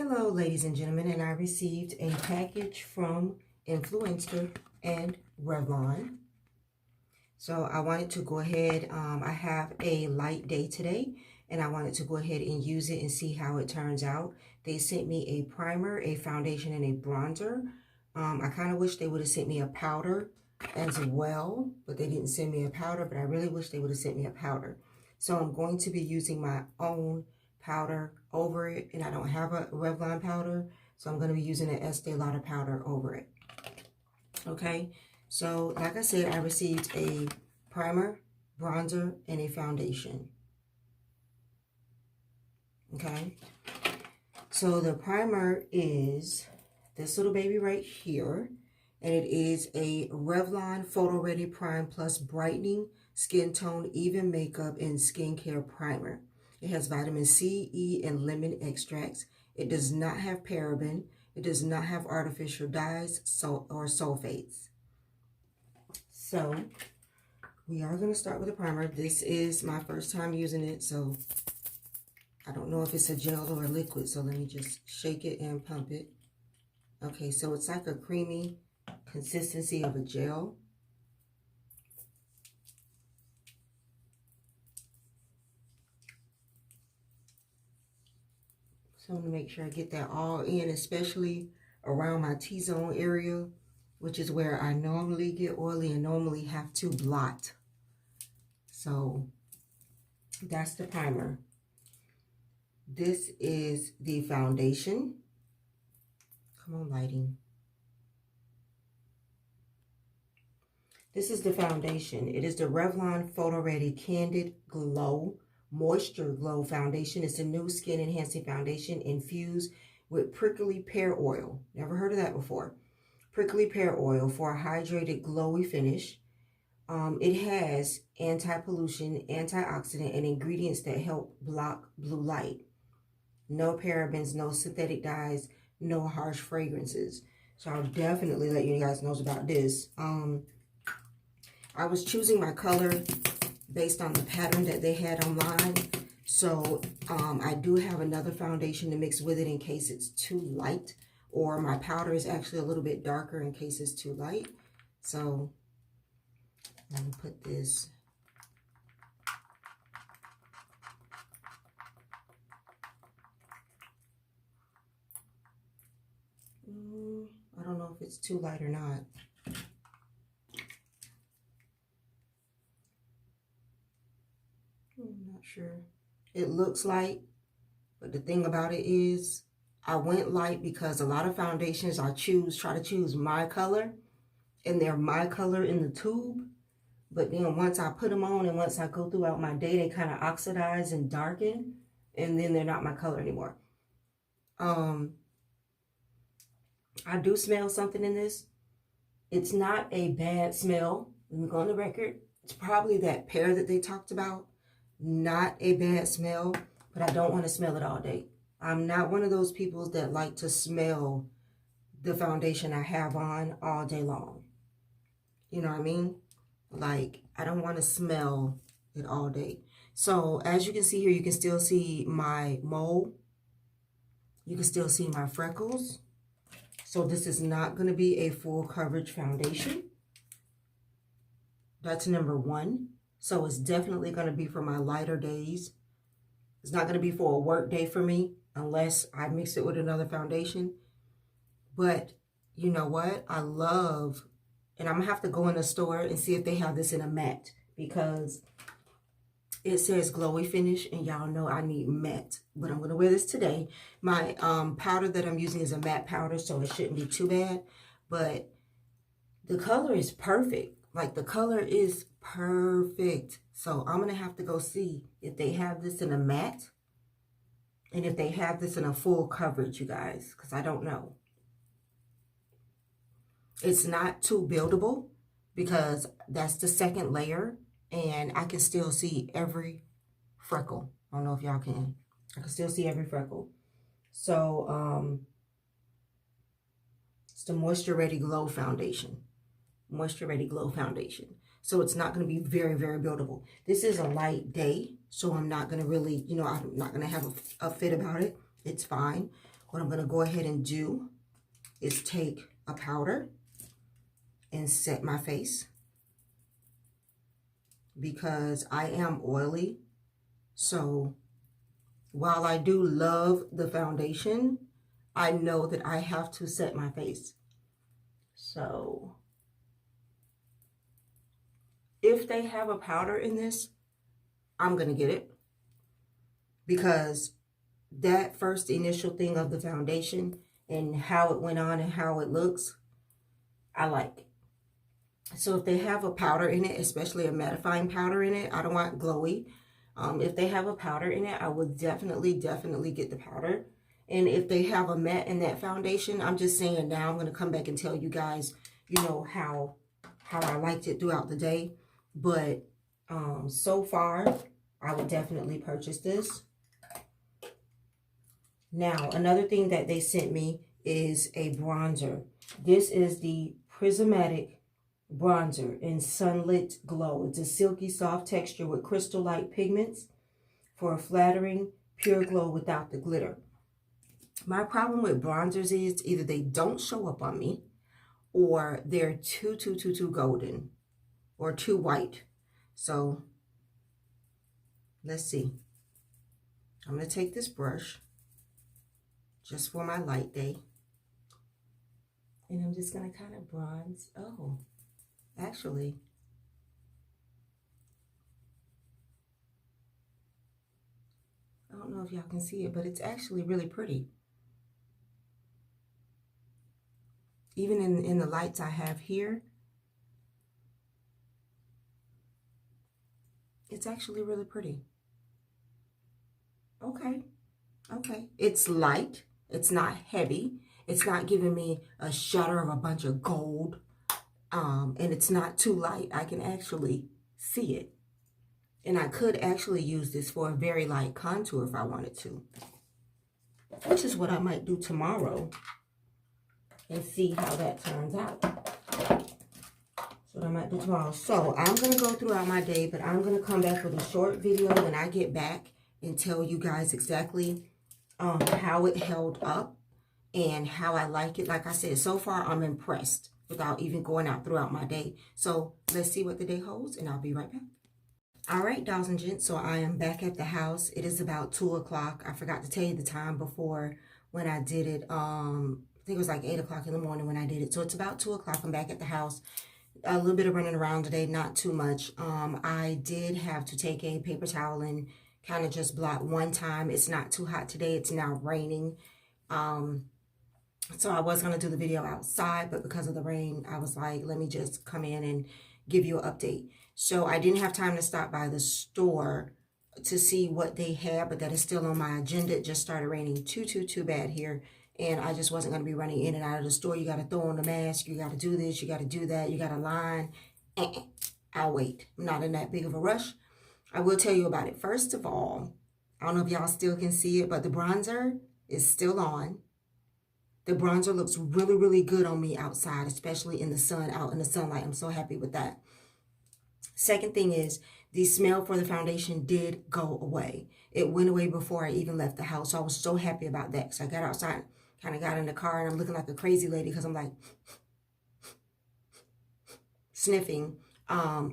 Hello, ladies and gentlemen, and I received a package from Influencer and Revlon. So I wanted to go ahead, I have a light day today, and I wanted to go ahead and use it and see how it turns out. They sent me a primer, a foundation, and a bronzer. I kind of wish they would have sent me a powder as well, but they didn't send me a powder, but I really wish they would have sent me a powder. So I'm going to be using my own powder over it, and I don't have a Revlon powder, so I'm going to be using an Estee Lauder powder over it. Okay, so like I said, I received a primer, bronzer, and a foundation. Okay, so the primer is this little baby right here, and it is a Revlon Photoready Prime Plus Brightening Skin Tone Even Makeup and Skincare Primer. It has vitamin C, E, and lemon extracts. It does not have paraben. It does not have artificial dyes or sulfates. So we are going to start with a primer. This is my first time using it, so I don't know if it's a gel or a liquid, so let me just shake it and pump it. Okay, so it's like a creamy consistency of a gel. So I'm going to make sure I get that all in, especially around my T-zone area, which is where I normally get oily and normally have to blot. So that's the primer. This is the foundation. Come on, lighting. This is the foundation. It is the Revlon Photoready Candid Glow Moisture Glow Foundation. It's a new skin enhancing foundation infused with prickly pear oil. Never heard of that before. Prickly pear oil for a hydrated, glowy finish. It has anti-pollution, antioxidant, and ingredients that help block blue light. No parabens, no synthetic dyes, no harsh fragrances. So I'll definitely let you guys know about this. I was choosing my color based on the pattern that they had online. So I do have another foundation to mix with it in case it's too light, or my powder is actually a little bit darker in case it's too light. So I'm going to put this. I don't know if it's too light or not. I'm not sure. It looks light, but the thing about it is I went light because a lot of foundations I try to choose my color, and they're my color in the tube. But then once I put them on and once I go throughout my day, they kind of oxidize and darken, and then they're not my color anymore. I do smell something in this. It's not a bad smell. Let me go on the record. It's probably that pear that they talked about. Not a bad smell, but I don't want to smell it all day. I'm not one of those people that like to smell the foundation I have on all day long. You know what I mean? Like, I don't want to smell it all day. So as you can see here, you can still see my mole. You can still see my freckles. So this is not going to be a full coverage foundation. That's number one. So it's definitely going to be for my lighter days. It's not going to be for a work day for me unless I mix it with another foundation. But you know what? I love, and I'm going to have to go in the store and see if they have this in a matte, because it says glowy finish, and y'all know I need matte. But I'm going to wear this today. My powder that I'm using is a matte powder, so it shouldn't be too bad. But the color is perfect. Like, the color is perfect. So I'm going to have to go see if they have this in a matte and if they have this in a full coverage, you guys, because I don't know. It's not too buildable because that's the second layer, and I can still see every freckle. I don't know if y'all can. I can still see every freckle. So it's the Moisture Ready Glow Foundation. Moisture Ready Glow Foundation. So it's not going to be very, very buildable. This is a light day, so I'm not going to really, I'm not going to have a fit about it. It's fine. what I'm going to go ahead and do is take a powder and set my face, because I am oily. So while I do love the foundation, I know that I have to set my face. So if they have a powder in this, I'm going to get it, because that first initial thing of the foundation and how it went on and how it looks, I like. So if they have a powder in it, especially a mattifying powder in it, I don't want glowy. If they have a powder in it, I would definitely get the powder. And if they have a matte in that foundation, I'm just saying now, I'm going to come back and tell you guys, you know, how I liked it throughout the day. But so far, I would definitely purchase this. Now, another thing that they sent me is a bronzer. This is the Prismatic Bronzer in Sunlit Glow. It's a silky soft texture with crystal-like pigments for a flattering, pure glow without the glitter. My problem with bronzers is either they don't show up on me, or they're too golden or too white. So let's see. I'm going to take this brush just for my light day, and I'm just going to kind of bronze. Oh, actually, I don't know if y'all can see it, but it's actually really pretty. Even in the lights I have here, it's actually really pretty. Okay, okay. It's light. It's not heavy. It's not giving me a shadow of a bunch of gold. And it's not too light. I can actually see it. And I could actually use this for a very light contour if I wanted to, which is what I might do tomorrow and see how that turns out. That's what I might do tomorrow. So I'm going to go throughout my day, but I'm going to come back with a short video when I get back and tell you guys exactly how it held up and how I like it. Like I said, so far I'm impressed without even going out throughout my day. So let's see what the day holds, and I'll be right back. All right, dolls and gents, so I am back at the house. It is about 2 o'clock. I forgot to tell you the time before when I did it. I think it was like 8 o'clock in the morning when I did it. So it's about 2 o'clock. I'm back at the house. A little bit of running around today, not too much. I did have to take a paper towel and kind of just blot one time. It's not too hot today. It's now raining. So I was going to do the video outside, but because of the rain, I was like, let me just come in and give you an update. So I didn't have time to stop by the store to see what they had, but that is still on my agenda. It just started raining too bad here, and I just wasn't going to be running in and out of the store. You got to throw on the mask. You got to do this. You got to do that. You got to line. I'll wait. I'm not in that big of a rush. I will tell you about it. First of all, I don't know if y'all still can see it, but the bronzer is still on. The bronzer looks really good on me outside, especially in the sun, out in the sunlight. I'm so happy with that. Second thing is, the smell for the foundation did go away. It went away before I even left the house. So I was so happy about that. So I got outside, kind of got in the car, and I'm looking like a crazy lady because I'm like sniffing.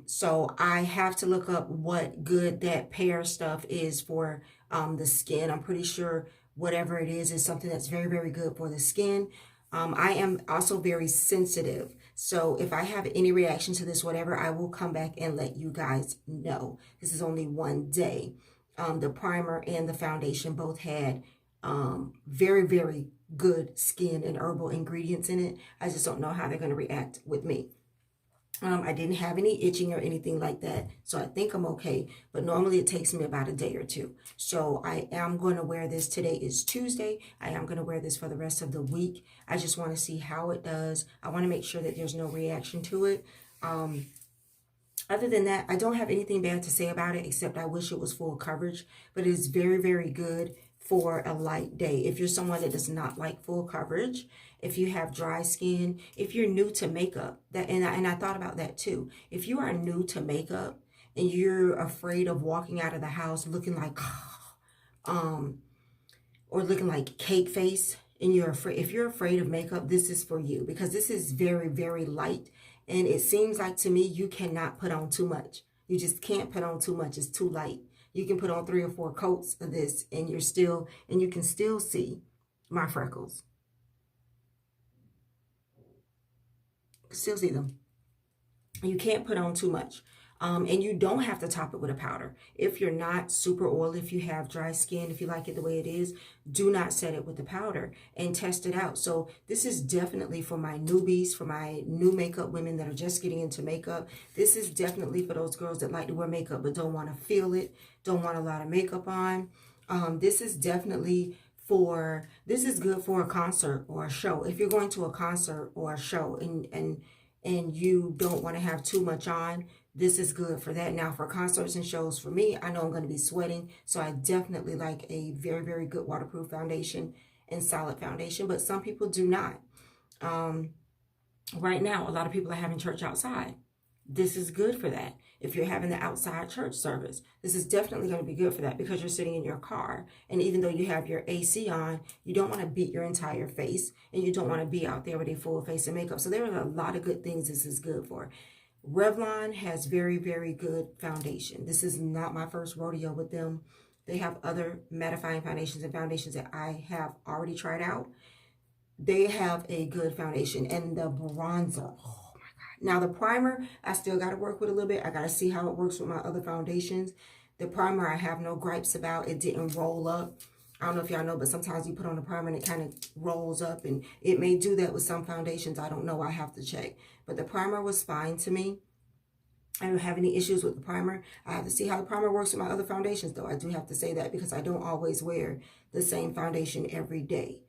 So I have to look up what good that pear stuff is for the skin. I'm pretty sure whatever it is something that's very good for the skin. I am also very sensitive. So if I have any reaction to this, whatever, I will come back and let you guys know. This is only one day. The primer and the foundation both had very good skin and herbal ingredients in it. I just don't know how they're going to react with me. I didn't have any itching or anything like that, so I think I'm okay. But normally it takes me about a day or two. So I am going to wear this. Today is Tuesday. I am going to wear this for the rest of the week. I just want to see how it does. I want to make sure that there's no reaction to it. Other than that, I don't have anything bad to say about it, except I wish it was full coverage. But it is very good for a light day. If you're someone that does not like full coverage, if you have dry skin, if you're new to makeup, and I thought about that too. If you are new to makeup and you're afraid of walking out of the house looking like or looking like cake face, and if you're afraid of makeup, this is for you, because this is very, very light. And it seems like to me, you cannot put on too much. You just can't put on too much. It's too light. You can put on 3 or 4 coats of this and you can still see my freckles. Still see them. You can't put on too much. And you don't have to top it with a powder. If you're not super oily, if you have dry skin, if you like it the way it is, do not set it with the powder and test it out. So this is definitely for my newbies, for my new makeup women that are just getting into makeup. This is definitely for those girls that like to wear makeup but don't want to feel it, don't want a lot of makeup on. This is definitely this is good for a concert or a show. If you're going to a concert or a show and you don't want to have too much on, this is good for that. Now, for concerts and shows, for me, I know I'm going to be sweating, so I definitely like a very, very good waterproof foundation and solid foundation, but some people do not. Right now, a lot of people are having church outside. This is good for that. If you're having the outside church service, this is definitely going to be good for that, because you're sitting in your car. And even though you have your AC on, you don't want to beat your entire face, and you don't want to be out there with a full face of makeup. So there are a lot of good things this is good for. Revlon has very, very good foundation. This is not my first rodeo with them. They have other mattifying foundations and foundations that I have already tried out. They have a good foundation. And the bronzer, oh my God. Now the primer, I still got to work with a little bit. I got to see how it works with my other foundations. The primer, I have no gripes about. It didn't roll up. I don't know if y'all know, but sometimes you put on a primer and it kind of rolls up, and it may do that with some foundations. I don't know. I have to check. But the primer was fine to me. I don't have any issues with the primer. I have to see how the primer works with my other foundations, though. I do have to say that, because I don't always wear the same foundation every day.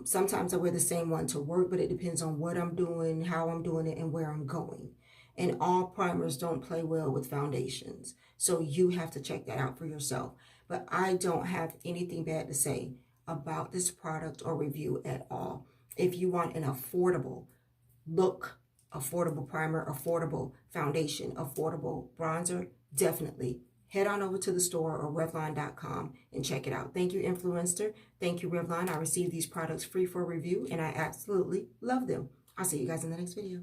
Sometimes I wear the same one to work, but it depends on what I'm doing, how I'm doing it, and where I'm going. And all primers don't play well with foundations. So you have to check that out for yourself. But I don't have anything bad to say about this product or review at all. If you want an affordable look, affordable primer, affordable foundation, affordable bronzer, definitely head on over to the store or Revlon.com and check it out. Thank you, Influencer. Thank you, Revlon. I received these products free for review, and I absolutely love them. I'll see you guys in the next video.